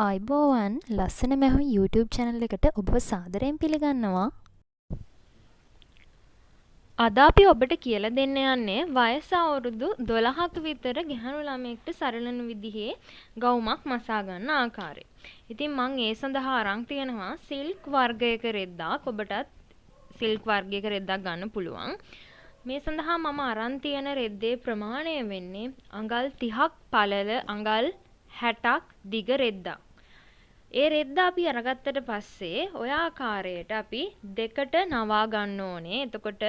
ආයිබෝවන් ලස්සන මැහුම් YouTube channel එකට ඔබව සාදරයෙන් පිළිගන්නවා. අද අපි ඔබට කියලා දෙන්න යන්නේ වයස අවුරුදු 12ක විතර ගැහැණු ළමයෙක්ට සරලන විදිහේ ගවුමක් මසා ගන්න ආකාරය. ඉතින් මම ඒ සඳහා අරන් තියනවා සිල්ක් වර්ගයක රෙද්දක්. ඔබටත් සිල්ක් වර්ගයක රෙද්දක් ගන්න පුළුවන්. මේ සඳහා මම අරන් තියෙන රෙද්දේ ප්‍රමාණය වෙන්නේ අඟල් 30ක් පළල අඟල් 60ක් දිග රෙද්දක්. ඒ රෙද්ද අපි අරගත්තට පස්සේ ඔය ආකාරයට අපි දෙකට නවා ගන්න ඕනේ. එතකොට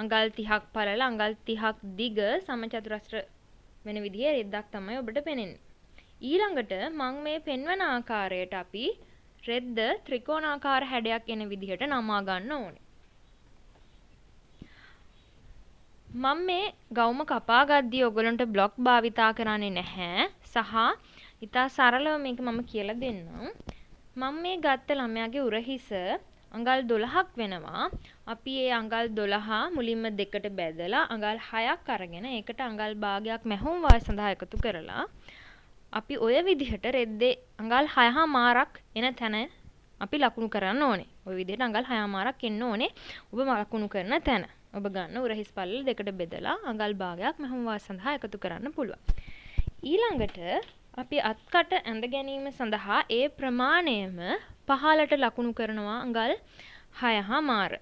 අඟල් 30ක් පළල අඟල් 30ක් දිග සමචතුරස්‍ර වෙන විදිහේ රෙද්දක් තමයි ඔබට පෙනෙන්නේ. ඊළඟට මම මේ පෙන්වන ආකාරයට අපි රෙද්ද ත්‍රිකෝණාකාර හැඩයක් එන විදිහට නවා ගන්න ඕනේ. මම මේ ගවුම කපා ගද්දී ඔයගලන්ට බ්ලොක් භාවිතා කරන්නේ නැහැ සහ ඉතා සරලව මේක මම කියලා දෙන්නම්. මම මේ ගත්ත ළමයාගේ උරහිස අඟල් 12ක් වෙනවා. අපි ඒ අඟල් 12 මුලින්ම දෙකට බෙදලා අඟල් 6ක් අරගෙන ඒකට අඟල් භාගයක් මැහුම් වාය සඳහා එකතු කරලා අපි ඔය විදිහට රෙද්දේ අඟල් 6මාරක් එන තැන අපි ලකුණු කරන්න ඕනේ. ඔය විදිහට අඟල් 6මාරක් එන්න ඕනේ. ඔබ ලකුණු කරන තැන. ඔබ ගන්න උරහිස් පළල දෙකට බෙදලා අඟල් භාගයක් මැහුම් වාය සඳහා එකතු කරන්න පුළුවන්. ඊළඟට අපි අත්කට ඇඳ ගැනීම සඳහා ඒ ප්‍රමාණයම පහළට ලකුණු කරනවා අඟල් 6මාර.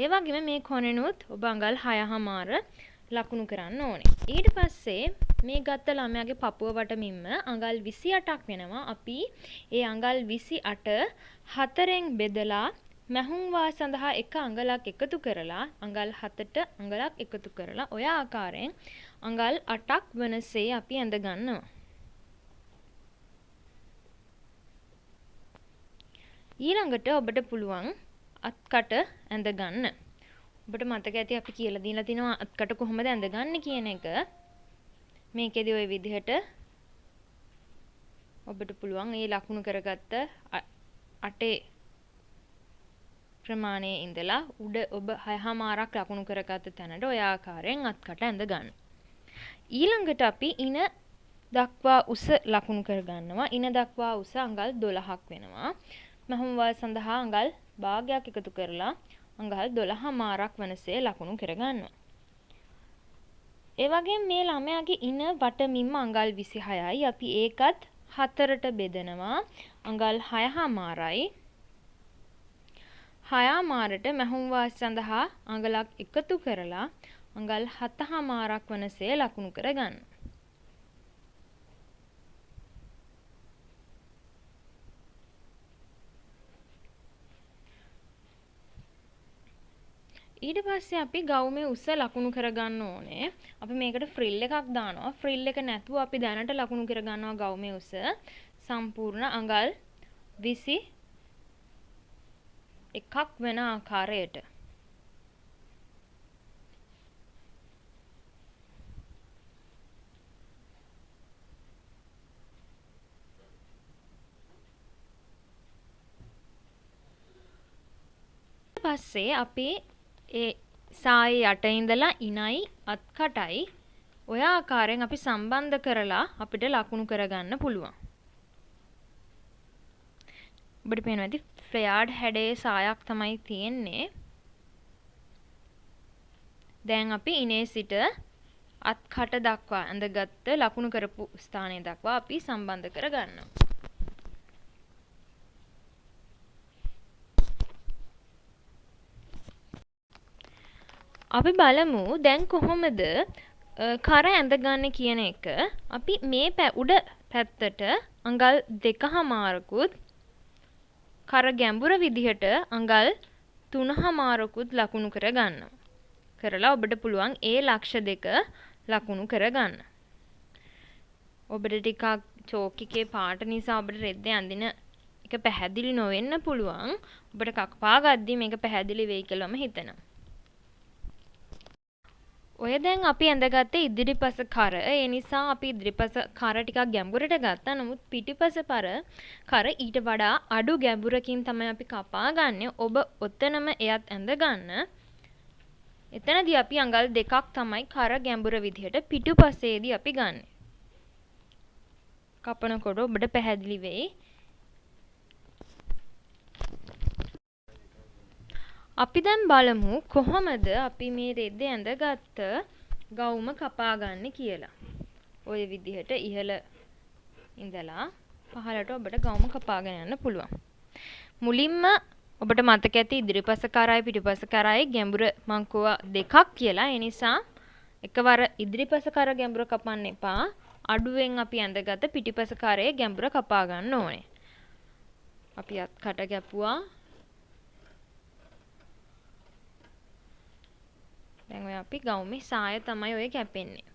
ඒ වගේම මේ කොනෙනුත් ඔබ අඟල් 6මාර ලකුණු කරන්න ඕනේ. ඊට පස්සේ මේ ගත්ත ළමයාගේ පපුව වටමින්ම අඟල් 28ක් වෙනවා. අපි ඒ අඟල් 28 හතරෙන් බෙදලා මැහුම් වාය සඳහා එක අඟලක් එකතු කරලා අඟල් 7ට අඟලක් එකතු කරලා ඔය ආකාරයෙන් අඟල් 8ක් වනසේ අපි ඇඳ ගන්නවා. ඊළඟට ඔබට පුළුවන් අත්කට ඇඳ ගන්න. ඔබට මතක ඇති අපි කියලා දීලා තිනවා අත්කට කොහොමද ඇඳගන්නේ කියන එක. මේකෙදි ওই විදිහට ඔබට පුළුවන් මේ ලකුණු කරගත්ත අටේ ප්‍රමාණයේ ඉඳලා උඩ ඔබ 6මාරක් ලකුණු කරගත්ත තැනට ඔය ආකාරයෙන් අත්කට ඇඳ ගන්න. ඊළඟට අපි ඉන දක්වා උස ලකුණු කර ගන්නවා. ඉන දක්වා උස අඟල් 12ක් වෙනවා. මැහුම් වාය සඳහා අඟල් භාගයක් එකතු කරලා අඟල් 12මාරක් වනසේ ලකුණු කර ගන්නවා. ඒ වගේම මේ ළමයාගේ ඉන වටමින්ම අඟල් 26යි. අපි ඒකත් හතරට බෙදනවා. අඟල් 6මාරයි. 6මාරට මැහුම් වාය සඳහා අඟලක් එකතු කරලා අඟල් 7මාරක් වනසේ ලකුණු කර ගන්න. ඊට පස්සේ අපි ගවුමේ උස ලකුණු කර ගන්න ඕනේ. අපි මේකට ෆ්‍රිල් එකක් දානවා. ෆ්‍රිල් එක නැතුව අපි දැනට ලකුණු කර ගන්නවා ගවුමේ උස සම්පූර්ණ අඟල් 21ක් වෙන ආකාරයට. පස්සේ අපි ඒ සායේ යට ඉඳලා ඉනයි අත්කටයි ඔය ආකාරයෙන් අපි සම්බන්ධ කරලා අපිට ලකුණු කරගන්න පුළුවන්. ඔබට පේනවා ඇති ෆ්ලෙයාර්ඩ් හැඩයේ සායක් තමයි තියෙන්නේ. දැන් අපි ඉනේ සිට අත්කට දක්වා ඇඳගත්ත ලකුණු කරපු ස්ථානය දක්වා අපි සම්බන්ධ කරගන්නවා. අපි බලමු දැන් කොහොමද කර ඇඳගන්නේ කියන එක. අපි මේ උඩ පැත්තට අඟල් 2මාරකුත් කර ගැඹුර විදිහට අඟල් 3මාරකුත් ලකුණු කර ගන්නවා. කරලා ඔබට පුළුවන් ඒ ලක්ෂ දෙක ලකුණු කර ගන්න. ඔබට ටිකක් චෝක් එකේ පාට නිසා ඔබට රෙද්ද අඳින එක පැහැදිලි නොවෙන්න පුළුවන්. ඔබට කපා ගද්දි මේක පැහැදිලි වෙයි කියලාම හිතනවා. ඔය දැන් අපි ඇඳගත්ත ඉදිරිපස කර. ඒ නිසා අපි ඉදිරිපස කර ටිකක් ගැඹුරට ගත්තා. නමුත් පිටිපස කර ඊට වඩා අඩු ගැඹුරකින් තමයි අපි කපා ගන්නෙ. ඔබ ඔතනම එයත් ඇඳ ගන්න. එතනදී අපි අඟල් 2ක් තමයි කර ගැඹුර විදිහට පිටුපසේදී අපි ගන්නෙ. කපනකොට ඔබට පැහැදිලි වෙයි. අපි දැන් බලමු කොහොමද අපි මේ රෙද්ද ඇඳගත්ත ගවුම කපා ගන්න කියලා. ওই විදිහට ඉහළ ඉඳලා පහළට ඔබට ගවුම කපාගෙන යන්න පුළුවන්. මුලින්ම ඔබට මතක ඇති ඉදිරිපස කරයි පිටිපස කරයි ගැඹුර මං කෝවා දෙකක් කියලා. ඒ නිසා එකවර ඉදිරිපස කර ගැඹුර කපන්න එපා. අඩුවෙන් අපි ඇඳගත්ත පිටිපස කරේ ගැඹුර කපා ගන්න ඕනේ. අපි අත් කට ගැපුවා. දැන් ඔය අපි ගවුමේ සාය තමයි ඔය කැපෙන්නේ.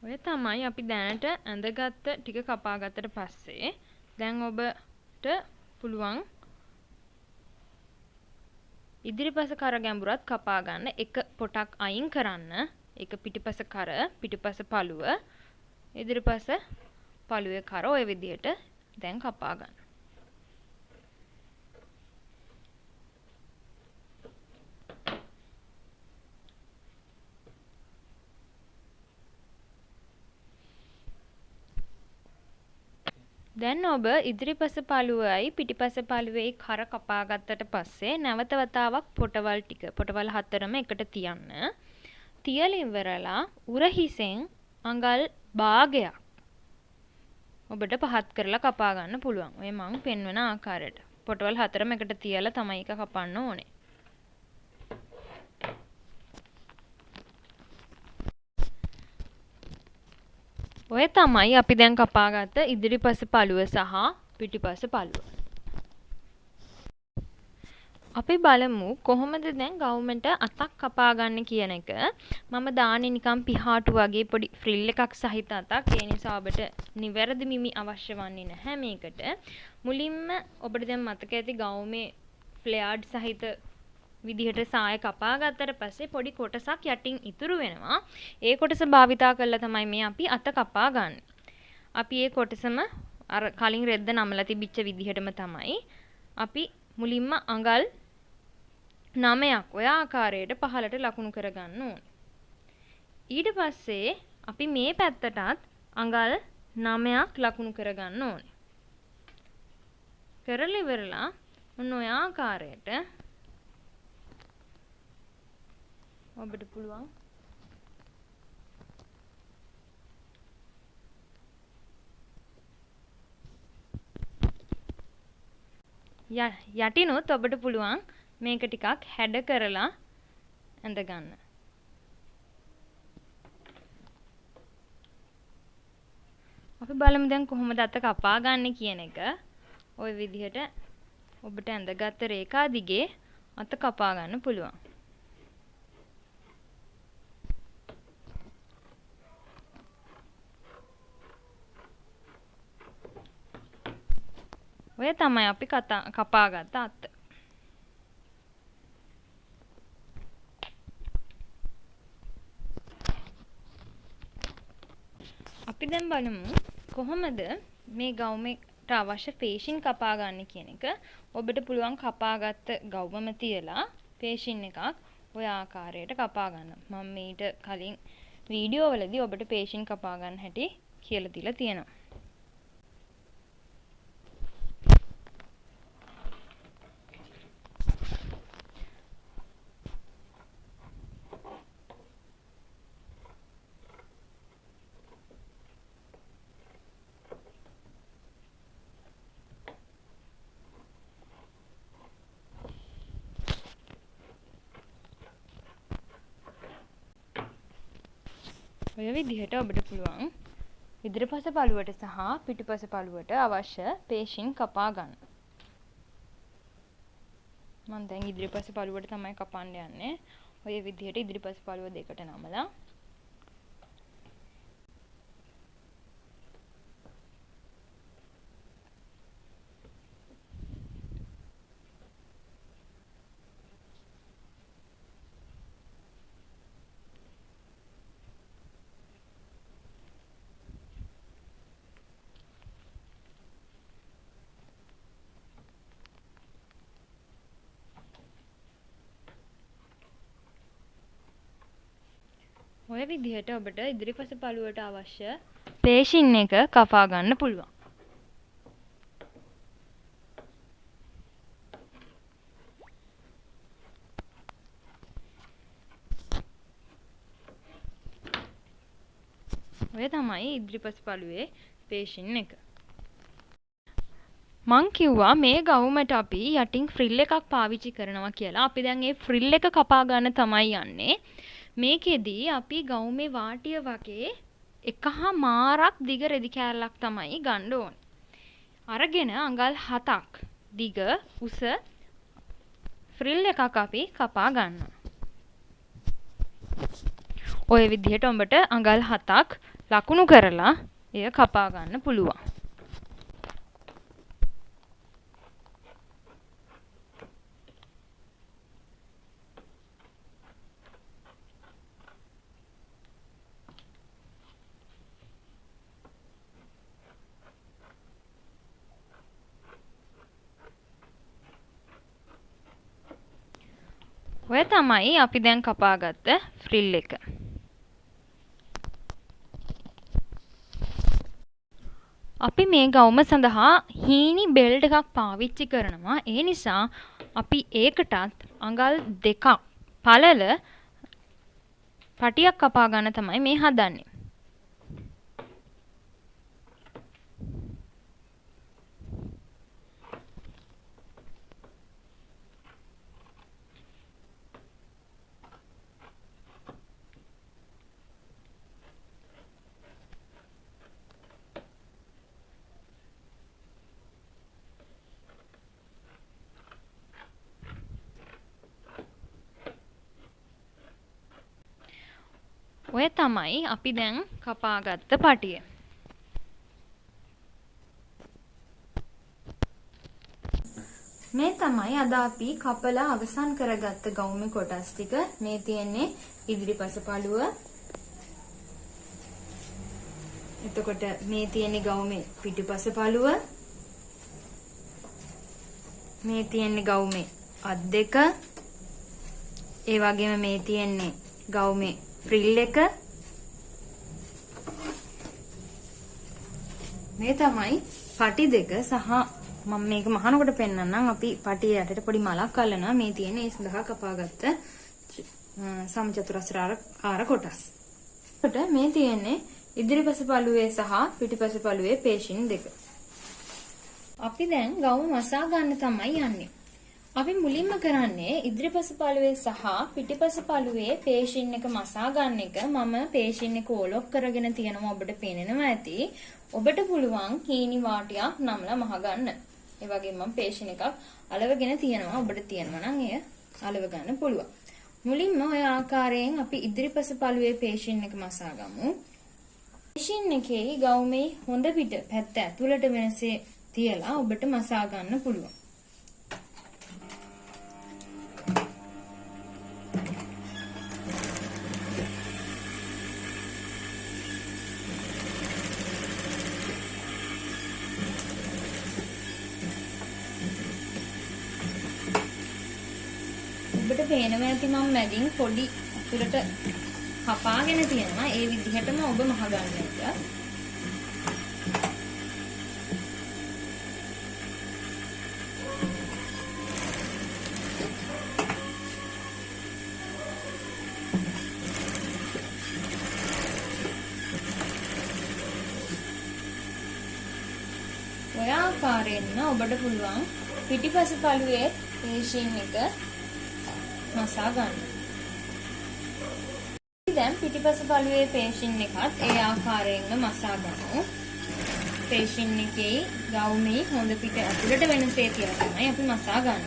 ඔය තමයි අපි දැනට ඇඳගත්ත ටික කපා ගත්තට පස්සේ දැන් ඔබට පුළුවන් ඉදිරිපස කර ගැඹුරත් කපා ගන්න. එක පොටක් අයින් කරන්න. ඒක පිටිපස කර, පිටිපස පළුව, ඉදිරිපස පළුවේ කර ඔය විදිහට දැන් කපා ගන්න. දැන් ඔබ ඉදිරිපස පළුවයි පිටිපස පළුවේ කර කපා ගත්තට පස්සේ නැවත වතාවක් පොටවල් 4ම එකට තියන්න. තියලා ඉවරලා උරහිසෙන් අඟල් භාගයක් ඔබට පහත් කරලා කපා ගන්න පුළුවන්. ඔය මං පෙන්වන ආකාරයට. පොටවල් 4ම එකට තියලා තමයි එක කපන්න ඕනේ. ඔය තමයි අපි දැන් කපාගත්ත ඉදිරිපස පළුව සහ පිටිපස පළුව. අපි බලමු කොහොමද දැන් ගවුමට අතක් කපා ගන්න කියන එක. මම දාන්නේ නිකන් පිහාටු වගේ පොඩි ෆ්‍රිල් එකක් සහිත අතක්. ඒ නිසා ඔබට නිවැරදි මිමි අවශ්‍ය වන්නේ නැහැ මේකට. මුලින්ම ඔබට දැන් මතක ඇති ගවුමේ ෆ්ලෙයාර්ඩ් සහිත විදිහට සාය කපා ගත්තට පස්සේ පොඩි කොටසක් යටින් ඉතුරු වෙනවා. ඒ කොටස භාවිතා කරලා තමයි මේ අපි අත කපා ගන්න. අපි ඒ කොටසම අර කලින් රෙද්ද නමලා තිබිච්ච විදිහටම තමයි අපි මුලින්ම අඟල් 9ක් ඔය ආකාරයට පහළට ලකුණු කරගන්න ඕනේ. ඊට පස්සේ අපි මේ පැත්තටත් අඟල් 9ක් ලකුණු කරගන්න ඕනේ. කරලා ඉවරලා ඔන්න ඔය ආකාරයට ඔබට පුළුවන් යටිනුත් ඔබට පුළුවන් මේක ටිකක් හැඩ කරලා ඇඳ ගන්න. අපි බලමු දැන් කොහොමද අත කපා ගන්න කියන එක. ওই විදිහට ඔබට ඇඳගත්ත රේඛා දිගේ අත කපා ගන්න පුළුවන්. ඔය තමයි අපි කපාගත්ත අත. අපි දැන් බලමු කොහොමද මේ ගවුමට අවශ්‍ය පේශින් කපා ගන්න කියන එක. ඔබට පුළුවන් කපාගත්ත ගවුමම තියලා පේශින් එකක් ඔය ආකාරයට කපා ගන්න. මම මීට කලින් වීඩියෝ වලදී ඔබට පේශින් කපා ගන්න හැටි කියලා දීලා තියෙනවා. ඔය විදිහට ඔබට පුළුවන් ඉදිරිපස පළුවට සහ පිටිපස පළුවට අවශ්‍ය පේශින් කපා ගන්න. මම දැන් ඉදිරිපස පළුවට තමයි කපන්න යන්නේ. ඔය විදිහට ඉදිරිපස පළුව දෙකට නමලා ඔය විදිහට ඔබට ඉදිරිපස පළුවට අවශ්‍ය පේශින් එක කපා ගන්න පුළුවන්. ඔය තමයි ඉදිරිපස පළුවේ පේශින් එක. මං කිව්වා මේ ගවුමට අපි යටින් ෆ්‍රිල් එකක් පාවිච්චි කරනවා කියලා. අපි දැන් මේ ෆ්‍රිල් එක කපා ගන්න තමයි යන්නේ. මේකෙදී අපි ගවුමේ වාටිය වගේ එකහමාරක් දිග රෙදි කෑල්ලක් තමයි ගන්න ඕනේ. අරගෙන අඟල් 7ක් දිග උස ෆ්‍රිල් එකක් අපි කපා ගන්නවා. ඔය විදිහට ඔබට අඟල් 7ක් ලකුණු කරලා එය කපා ගන්න පුළුවන්. ඔය තමයි අපි දැන් කපාගත්ත ෆ්‍රිල් එක. අපි මේ ගවුම සඳහා හීනි බෙල්ට් එකක් පාවිච්චි කරනවා. ඒ නිසා අපි ඒකටත් අඟල් 2ක් පළල පටියක් කපා ගන්න තමයි මේ හදන්නේ. ඔය තමයි අපි දැන් කපාගත්ත පටිය. මේ තමයි අද අපි කපලා අවසන් කරගත්ත ගවුමේ කොටස් ටික. මේ තියෙන්නේ ඉදිරිපස පළුව. එතකොට මේ තියෙන්නේ ගවුමේ පිටිපස පළුව. මේ තියෙන්නේ ගවුමේ අත් දෙක. ඒ වගේම මේ තියෙන්නේ ගවුමේ ෆ්‍රිල් එක. මේ තමයි පටි දෙක සහ මම මේක මහනකොට පෙන්නන්නම්. අපි පටිය යටට පොඩි මලක් අල්ලනවා. මේ තියෙන ඒ සඳහා කපාගත්ත සමචතුරස්‍රාකාර කොටස්. එතකොට මේ තියෙන්නේ ඉදිරිපස පළුවේ සහ පිටිපස පළුවේ පේශින් දෙක. අපි දැන් ගවුම මසා ගන්න තමයි යන්නේ. අපි මුලින්ම කරන්නේ ඉදිරිපස පළුවේ සහ පිටිපස පළුවේ පේශින් එක මසා ගන්න එක. මම පේශින් එක ඕලොක් කරගෙන තියෙනවා. ඔබට පේනෙනවා ඇති. ඔබට පුළුවන් හීනි වාටියක් නම්ලා මහ ගන්න. ඒ වගේම මම පේශින් එකක් අලවගෙන තියෙනවා. ඔබට තියෙනවා නම් එය අලව ගන්න පුළුවන්. මුලින්ම ඔය ආකාරයෙන් අපි ඉදිරිපස පළුවේ පේශින් එක මසා ගමු. පේශින් එකේ ගවුමේ හොඳ පිට පැත්ත ඇතුළට වෙනසේ තියලා ඔබට මසා ගන්න පුළුවන්. ඔබට පේනවා ඇති මම මැදින් පොඩි අතුලට කපාගෙන තියෙනවා. ඒ විදිහටම ඔබ මහ ගන්න එක. ඔය ආකාරයෙන්ම ඔබට පුළුවන් පිටිපස පළුවේ පේශින් එක මසා ගන්න. දැන් පිටිපස පළුවේ පේශින් එකත් ඒ ආකාරයෙන්ම මසා ගමු. පේශින් එකේ ගවුමේ හොඳ පිට ඇතුළට වෙනසේ තියලා තමයි අපි මසා ගන්න.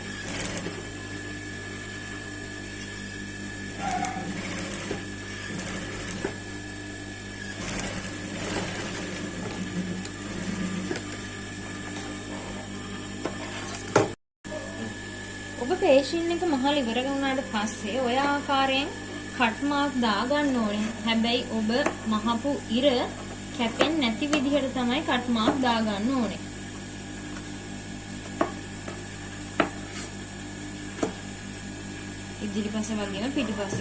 ඔබ පේශින් එක මහල ඉවර වුණාට පස්සේ ඔය ආකාරයෙන් කට් මාක් දාගන්න ඕනේ. හැබැයි ඔබ මහපු ඉර කැපෙන්නේ නැති විදිහට තමයි කට් මාක් දාගන්න ඕනේ. ඉදිරිපස වගේම පිටිපස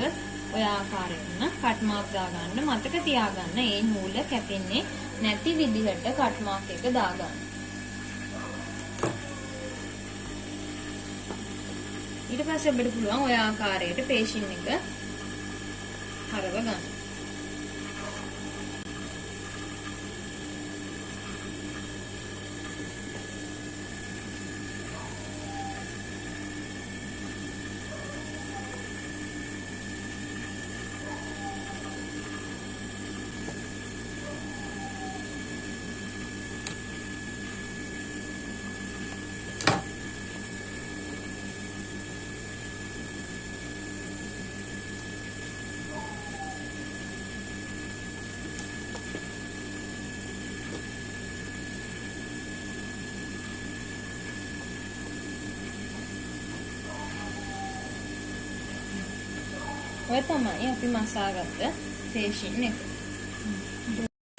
ඔය ආකාරයෙන් කට් මාක් දාගන්න. මතක තියාගන්න මේ නූල කැපෙන්නේ නැති විදිහට කට් මාක් එක දාගන්න. ඊට පස්සේ ඔබට පුළුවන් ඔය ආකාරයට පේෂන් එක හරව ගන්න. ඔය තමයි අපි මසාගත්ත පේෂන් එක.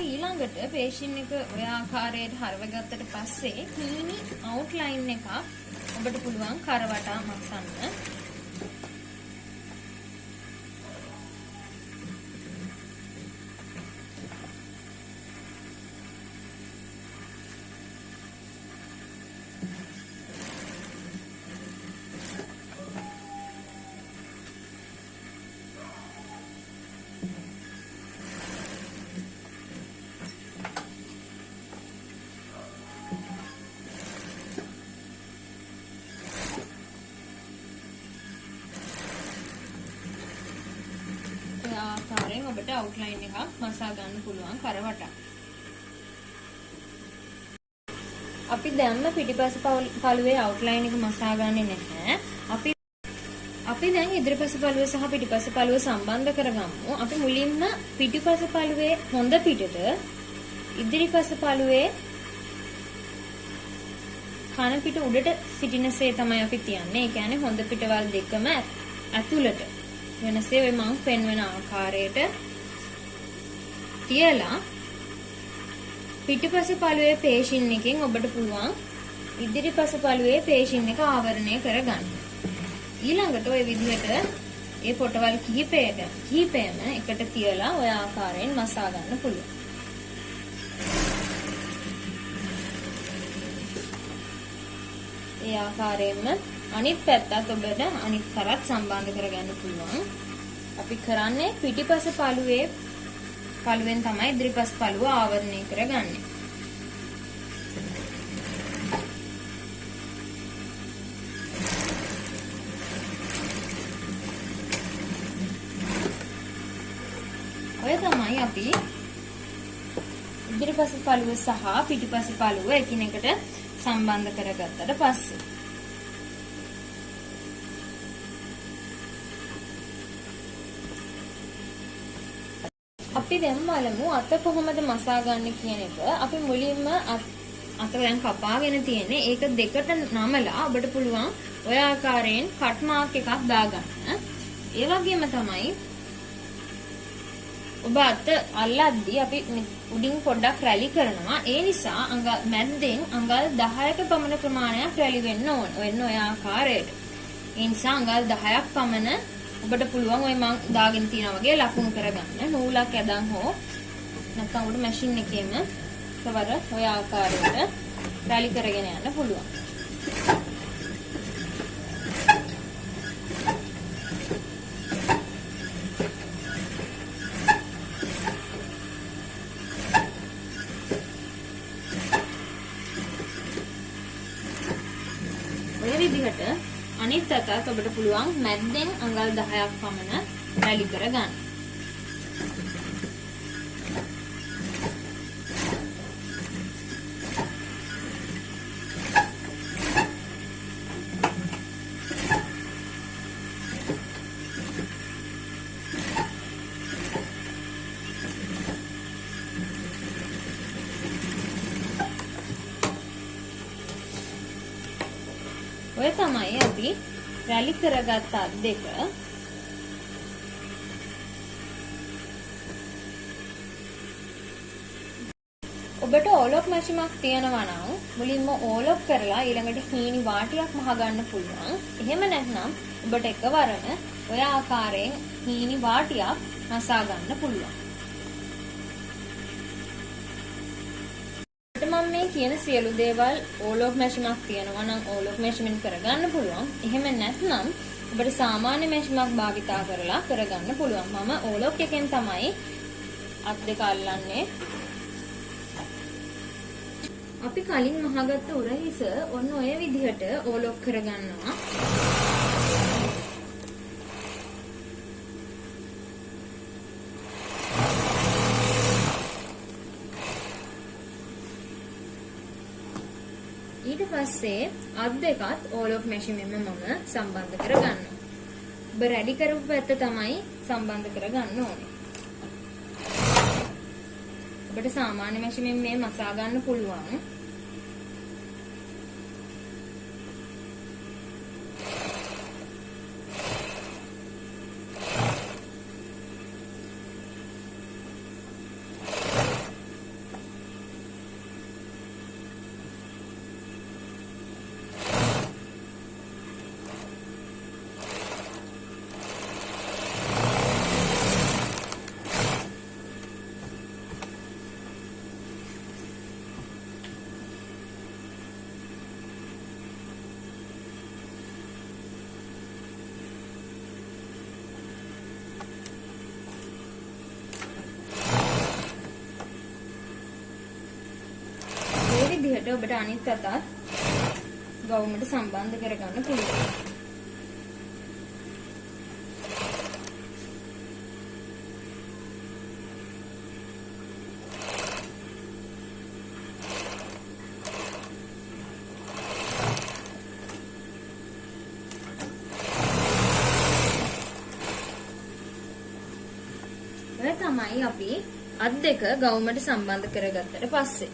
ඊළඟට පේෂන් එක ඔය ආකාරයට හරවගත්තට පස්සේ හීනි අවුට්ලයින් එකක් ඔබට පුළුවන් කරවටා මසන්න. ආකාරයෙන් ඔබට අවුට්ලයින් එකක් මසා ගන්න පුළුවන් කරවටා. අපි දැම්ම පිටිපස පළුවේ අවුට්ලයින් එක මසා ගන්නේ නැහැ. අපි දැන් ඉදිරිපස පළුව සහ පිටිපස පළුව සම්බන්ධ කරගමු. අපි මුලින්ම පිටිපස පළුවේ හොඳ පිටට ඉදිරිපස පළුවේ කන පිට උඩට සිටිනසේ තමයි අපි තියන්නේ. ඒ කියන්නේ හොඳ පිටවල් දෙකම ඇතුළට වෙනසේ ඔය මං පෙන්වන ආකාරයට තියලා පිටිපස පළුවේ පේෂන් එකෙන් ඔබට පුළුවන් ඉදිරිපස පළුවේ පේෂන් එක ආවරණය කරගන්න. ඊළඟට ඔය විදිහට ඒ පොටවල් කිහිපයම එකට තියලා ඔය ආකාරයෙන් මසා ගන්න පුළුවන්. ඒ ආකාරයෙන්ම අනිත් පැත්තත් ඔබට අනිත් කරත් සම්බන්ධ කරගන්න පුළුවන්. අපි කරන්නේ පිටිපස පළුවෙන් තමයි ඉදිරිපස පළුව ආවරණය කරගන්නේ. ඔය තමයි අපි ඉදිරිපස පළුව සහ පිටිපස පළුව එකිනෙකට සම්බන්ධ කරගත්තට පස්සේ අපි දැන් බලමු අත කොහොමද මසා ගන්න කියන එක. අපි මුලින්ම අත දැන් කපාගෙන තියෙන්නේ. ඒක දෙකට නමලා ඔබට පුළුවන් ඔය ආකාරයෙන් කට් මාක් එකක් දාගන්න. ඒ වගේම තමයි ඔබ අත අල්ලද්දී අපි උඩින් පොඩ්ඩක් රැලි කරනවා. ඒ නිසා මැද්දෙන් අඟල් 10ක පමණ ප්‍රමාණයක් රැලි වෙන්න ඔය ආකාරයට. ඒ නිසා අඟල් 10ක් පමණ ඔබට පුළුවන් ඔය මං දාගෙන තියනා වගේ ලකුණු කරගන්න. නූලක් ඇදන් හෝ නැත්නම් උඩ මැෂින් එකේම කවර ඔය ආකාරයට රැලි කරගෙන යන්න පුළුවන්. ඔය විදිහට අනිත් අතත් ඔබට පුළුවන් මැද්දෙන් අඟල් 10ක් පමණ රැලි කරගන්න. ඔය තමයි අපි රැලි කරගත්ත අත් දෙක ඔබට ඕලොක් මැෂිමක් තියෙනවා නම් මුලින්ම ඕලොක් කරලා ඊළඟට හීනි වාටියක් මහ ගන්න පුළුවන්. එහෙම නැත්නම් ඔබට එකවරම ඔය ආකාරයෙන් හීනි වාටියක් මසා ගන්න පුළුවන්. මම මේ කියන සියලු දේවල් ඕලොක් මැෂිමක් තියෙනවා නම් ඕලොක් මැෂිමෙන් කරගන්න පුළුවන්. එහෙම නැත්නම් ඔබට සාමාන්‍ය මැෂිමක් භාවිතා කරලා කරගන්න පුළුවන්. මම ඕලොක් එකෙන් තමයි අත් දෙක අල්ලන්නේ. අපි කලින් මහගත්ත උරහිස ඔන්න ඔය විදිහට ඕලොක් කරගන්නවා. ඊට පස්සේ අත් දෙකත් ඕලොක් මැෂිමෙන්ම මම සම්බන්ධ කරගන්නවා. ඔබ රෙඩි කරපු පැත්ත තමයි සම්බන්ධ කරගන්න ඕනේ. ඔබට සාමාන්‍ය මැෂිමෙන් මේ මසා ගන්න පුළුවන්. විදිහට ඔබට අනිත් අතත් ගවුමට සම්බන්ධ කරගන්න පුළුවන්. ඔය තමයි අපි අත් දෙක ගවුමට සම්බන්ධ කරගත්තට පස්සේ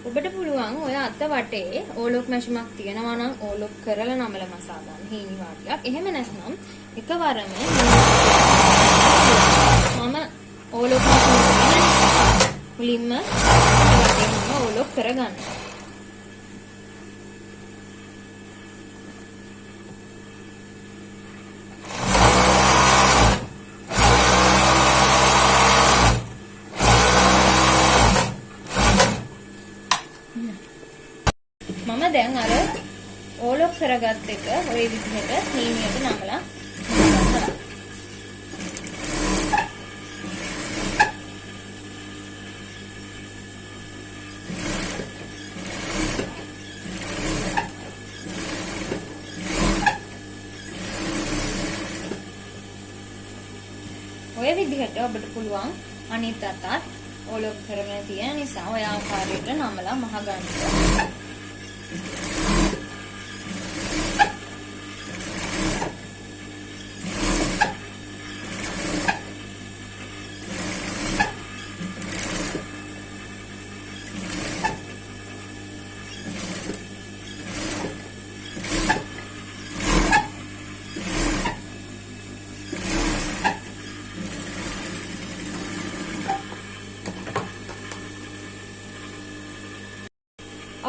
ඔබට පුළුවන් ඔය අත වටේ ඕලොක් මැෂිමක් තියෙනවා නම් ඕලොක් කරලා නමල මසා ගන්න හීනි වාටියක්. එහෙම නැත්නම් එකවරම මම ඕලොක් මැෂිමක් මුලින්ම වටේම ඕලොක් කරගන්නවා. මම දැන් අර ඕලොක් කරගත් එක ඔය විදිහට හීනියට නමලා ඔය විදිහට ඔබට පුළුවන් අනිත් අතත් ඕලොක් කරගෙන තියෙන නිසා ඔය ආකාරයට නමලා මහ ගන්න.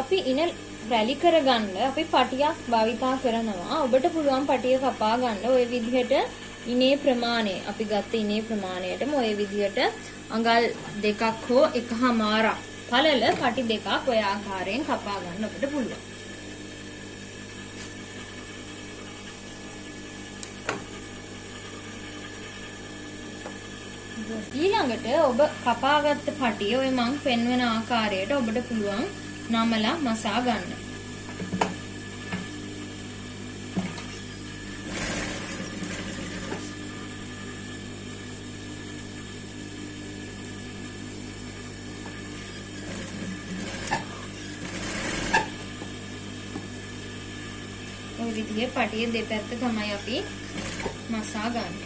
අපි ඉන රැලි කරගන්න අපි පටියක් භාවිතා කරනවා. ඔබට පුළුවන් පටිය කපා ගන්න ඔය විදිහට ඉනේ ප්‍රමාණය අපි ගත්ත ඉනේ ප්‍රමාණයටම ඔය විදිහට අඟල් දෙකක් හෝ එකහමාරක් පළල පටි දෙකක් ඔය ආකාරයෙන් කපා ගන්න ඔබට පුළුවන්. ඊළඟට ඔබ කපාගත්ත පටිය ඔය මං පෙන්වන ආකාරයට ඔබට පුළුවන් නමලා මසා ගන්න. ඔය විදිහේ පටිය දෙපැත්ත තමයි අපි මසා ගන්න.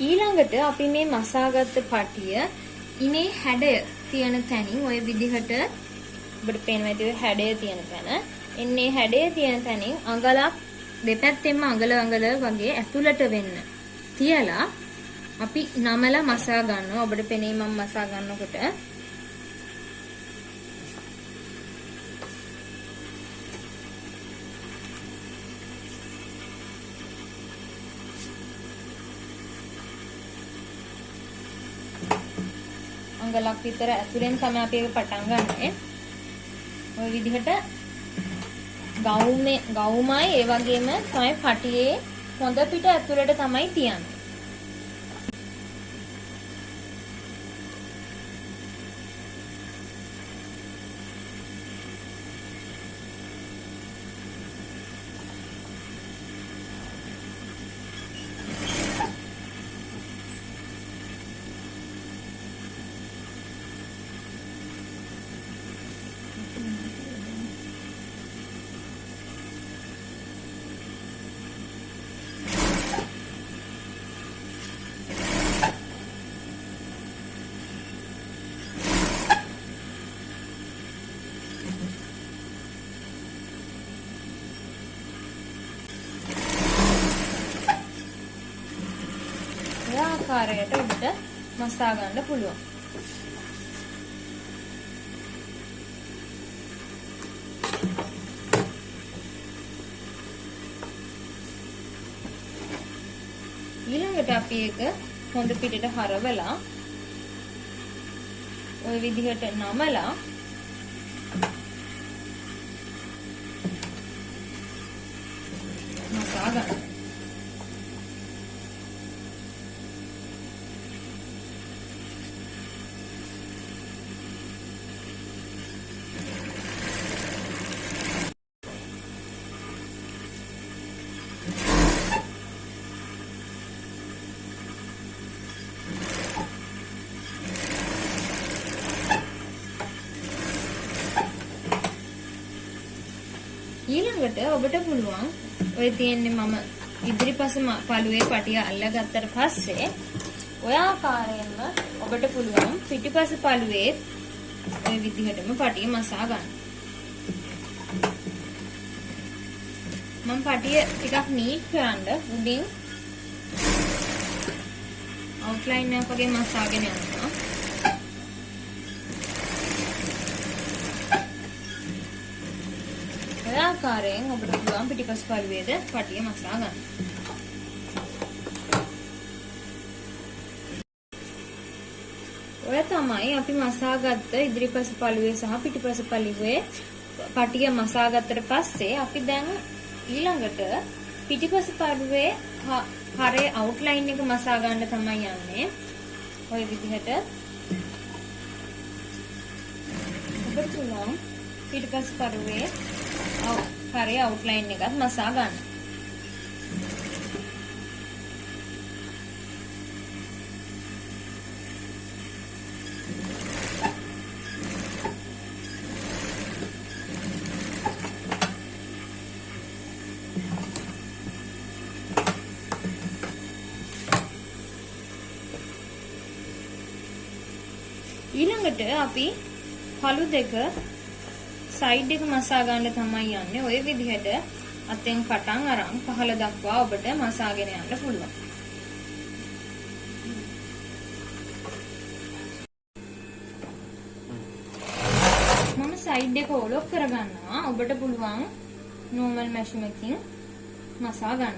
ඊළඟට අපි මේ මසාගත්ත පටිය ඉනේ හැඩය තියෙන තැනින් ওই විදිහට ඔබට පේනවා ඇති ඔය හැඩය තියෙන තැන. එන්නේ හැඩය තියෙන තැනින් අඟලක් දෙපැත්තෙන්ම අඟල වගේ ඇතුළට වෙන්න තියලා අපි නමලා මසා ගන්නවා. ඔබට පෙනේ මම මසා ගන්නකොට අඟලක් විතර ඇතුලෙන් තමයි අපි ඒක පටන් ගන්නෙ. ওই විදිහට ගවුමයි ඒ වගේම තමයි පටියේ හොඳ පිට ඇතුලට තමයි තියන්නේ. ආකාරයට උඩට මසා ගන්න පුළුවන්. ඊළඟට අපි ඒක හොඳ පිටට හරවලා ওই විදිහට නමලා මසා ගන්න. ඊළඟට ඔබට පුළුවන් ඔය තියෙන්නේ මම ඉදිරිපස පළුවේ පටිය අල්ලගත්තට පස්සේ ඔය ආකාරයෙන්ම ඔබට පුළුවන් පිටිපස පළුවේ ඔය විදිහටම පටිය මසා ගන්න. මම පටිය ටිකක් නීට් කරන්න උඩින් අවුට්ලයින් එකක් වගේ මසාගෙන යනවා. ආකාරයෙන් ඔබට පුළුවන් පිටිපස් පළුවේද පටිය මසා ගන්න. ඔය තමයි අපි මසාගත්ත ඉදිරිපස පළුවේ සහ පිටිපස පළුවේ පටිය මසාගත්තට පස්සේ අපි දැන් ඊළඟට පිටිපස පළුවේ හරේ අවුට්ලයින් එක මසා ගන්න තමයි යන්නේ. ඔය විදිහට ඔබට පුළුවන් පිටිපස් පළුවේ හරේ අවුට්ලයින් එකත් මසා ගන්න. ඊළඟට අපි පළු දෙක සයිඩ් එක මසා ගන්න තමයි යන්නේ. ඔය විදිහට අතෙන් පටන් අරන් පහළ දක්වා ඔබට මසාගෙන යන්න පුළුවන්. මම සයිඩ් එක ඔලොක් කරගන්නවා. ඔබට පුළුවන් නෝමල් මැෂින් එකකින් මසා ගන්න.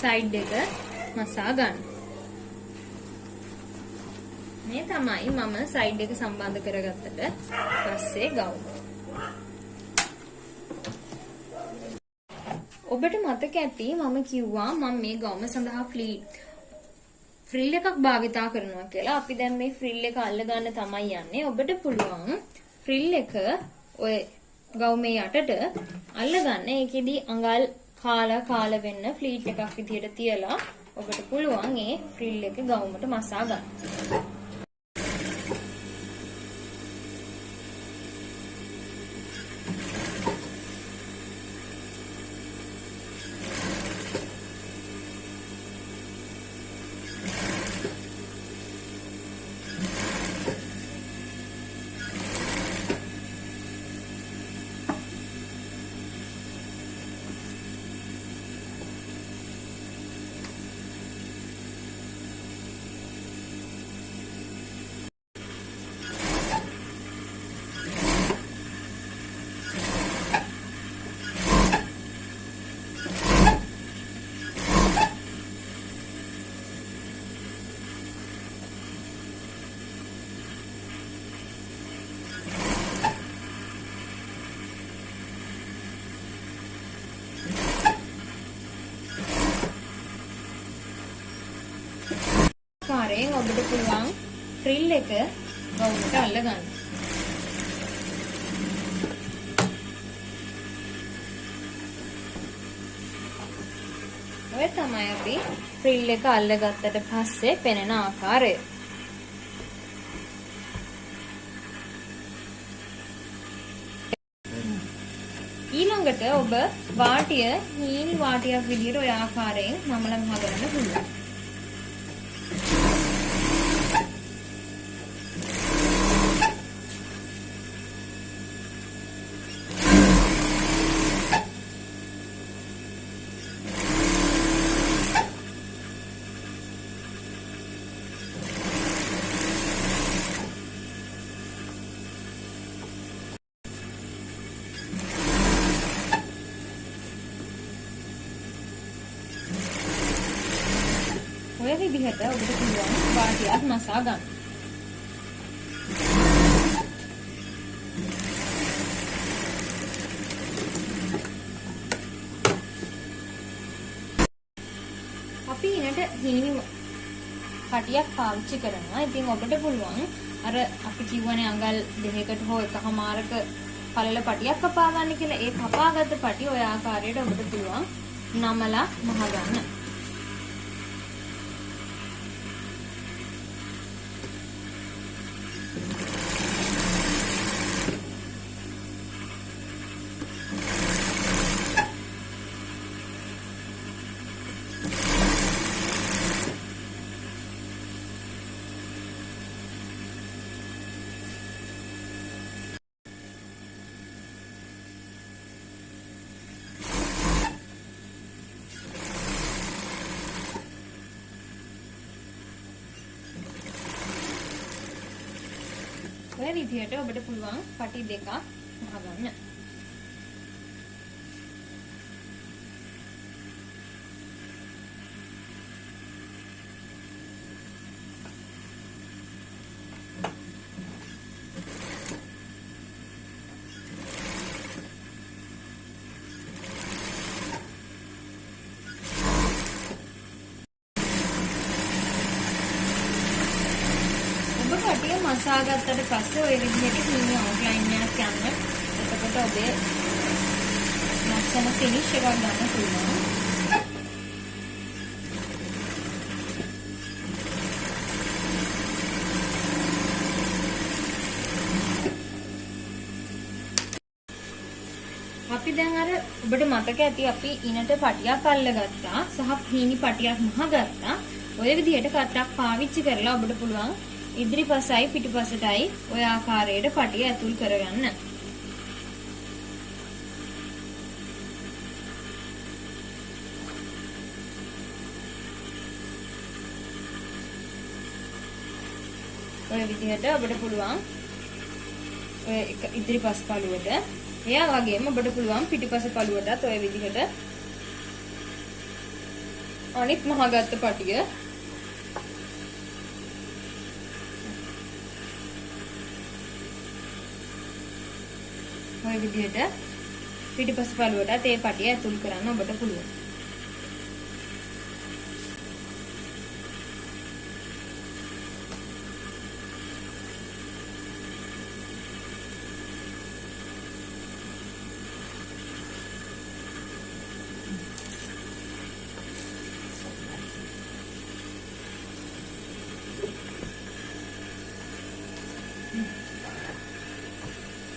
සයිඩ් එක මසා ගන්න. මේ තමයි මම සයිඩ් එක සම්බන්ධ කරගත්තට පස්සේ ගවුම. ඔබට මතක ඇති මම කිව්වා මම මේ ගවුම සඳහා ෆ්‍රිල් එකක් භාවිතා කරනවා කියලා. අපි දැන් මේ ෆ්‍රිල් එක අල්ල ගන්න තමයි යන්නේ. ඔබට පුළුවන් ෆ්‍රිල් එක ඔය ගවුමේ යටට අල්ල ගන්න. ඒකෙදි අඟල් කාලා වෙන්න ෆ්ලීට් එකක් විදියට තියලා ඔබට පුළුවන් මේ ෆ්‍රිල් එක ගවුමට මසා ගන්න. කාරයෙන් ඔබට පුළුවන් ෆ්‍රිල් එක ගවුමට අල්ල ගන්න. ඔය තමයි අපි ෆ්‍රිල් එක අල්ලගත්තට පස්සේ පෙනෙන ආකාරය. ඊළඟට ඔබ වාටිය හීනි වාටියක් විදිහට ඔය ආකාරයෙන් නමලා මහගන්න පුළුවන්. ඔය විදිහට ඔබට පුළුවන් වාටියක් මසා ගන්න. අපි ඊනට හීනි පටියක් පාවිච්චි කරනවා. ඉතින් ඔබට පුළුවන් අර අපි කියවනේ අඟල් 2කට හෝ 1මාරක පළල පටියක් කපා ගන්න කියලා. ඒ කපාගත්ත පටි ඔය ආකාරයට ඔබට පුළුවන් නමලා මහ ගන්න. ඔය විදිහට ඔබට පුළුවන් පටි දෙකක් මහගන්න. පටිය මසා ගත්තට පස්සේ ඔය විදිහට හීනි අවුට්ලයින් එකක් යන්න. එතකොට ඔබේ ලස්සන ෆිනිෂ් එකක් ගන්න පුළුවන්. අපි දැන් අර ඔබට මතක ඇති අපි ඉනට පටියක් අල්ලගත්තා සහ හීනි පටියක් මහගත්තා. ඔය විදිහට කතරක් පාවිච්චි කරලා ඔබට පුළුවන් ඉදිරිපසයි පිටුපසටයි ඔය ආකාරයට පටිය ඇතුල් කරගන්න. ඔය විදිහට ඔබට පුළුවන් ඔය ඉදිරිපස් පළුවට එයා වගේම ඔබට පුළුවන් පිටිපස පළුවටත් ඔය විදිහට අනිත් මහගත්ත පටිය ඔය විදිහට පිටිපස්ස පළුවටත් ඒ පටිය ඇතුල් කරන්න ඔබට පුළුවන්.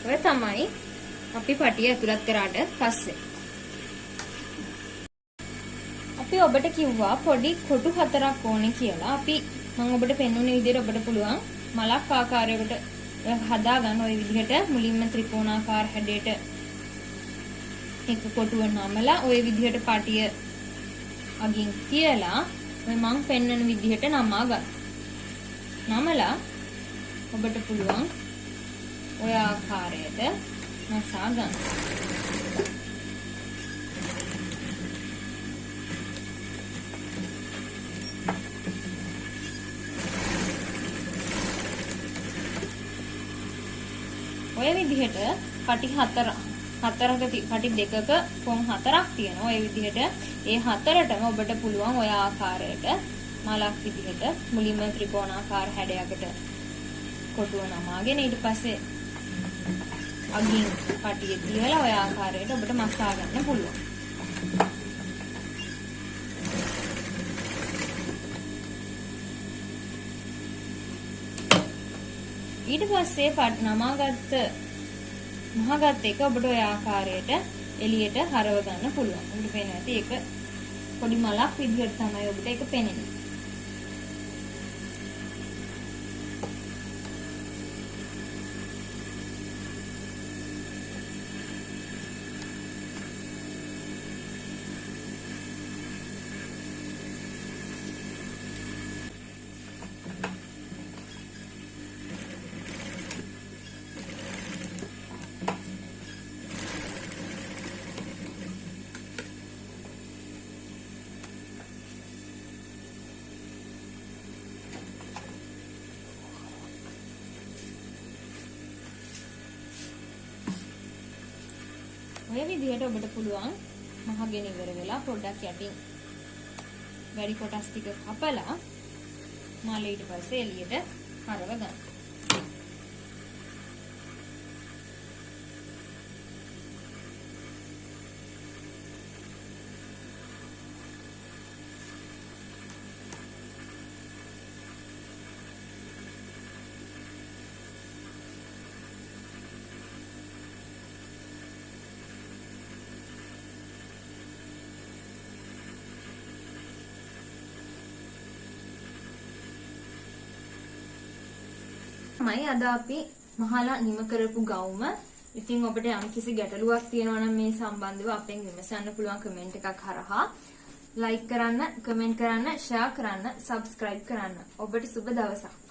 ඔය තමයි අපි පටිය ඇතුළත් කරාට පස්සේ. අපි ඔබට කිව්වා පොඩි කොටු 4ක් ඕනේ කියලා. අපි මම ඔබට පෙන්වුනේ විදිහට ඔබට පුළුවන් මලක් ආකාරයකට හදා ගන්න ওই විදිහට මුලින්ම ත්‍රිකෝණාකාර හැඩයට එක කොටුව නමලා ওই විදිහට පටිය අගින් තියලා ඔය මම පෙන්වන විදිහට නමා ගන්න. නමලා ඔබට පුළුවන් ඔය ආකාරයට මසා ගන්න. ඔය විදිහට පටි පටි දෙකක කොන් 4ක් තියෙනවා. ඔය විදිහට ඒ 4ටම ඔබට පුළුවන් ඔය ආකාරයට මලක් විදිහට මුලින්ම ත්‍රිකෝණාකාර හැඩයකට කොටුව නමාගෙන ඊට පස්සේ අගින් පටිය තියලා ඔය ආකාරයට ඔබට මසා ගන්න පුළුවන්. ඊට පස්සේ නමාගත්ත එක ඔබට ඔය ආකාරයට එළියට හරව ගන්න පුළුවන්. ඔබට පේනවා ඇති ඒක පොඩි මලක් විදිහට තමයි ඔබට ඒක පේන්නේ. ඔය විදිහට ඔබට පුළුවන් මහගෙන ඉවර වෙලා පොඩ්ඩක් යටින් වැඩි කොටස් ටික කපලා මල ඊට පස්සේ එළියට හරව ගන්න. තමයි අද අපි මහලා නිම කරපු ගවුම. ඉතින් ඔබට යම්කිසි ගැටලුවක් තියෙනවා නම් මේ සම්බන්ධව අපෙන් විමසන්න පුළුවන් කමෙන්ට් එකක් හරහා. ලයික් කරන්න, කමෙන්ට් කරන්න, ෂෙයා කරන්න, සබ්ස්ක්‍රයිබ් කරන්න. ඔබට සුබ දවසක්.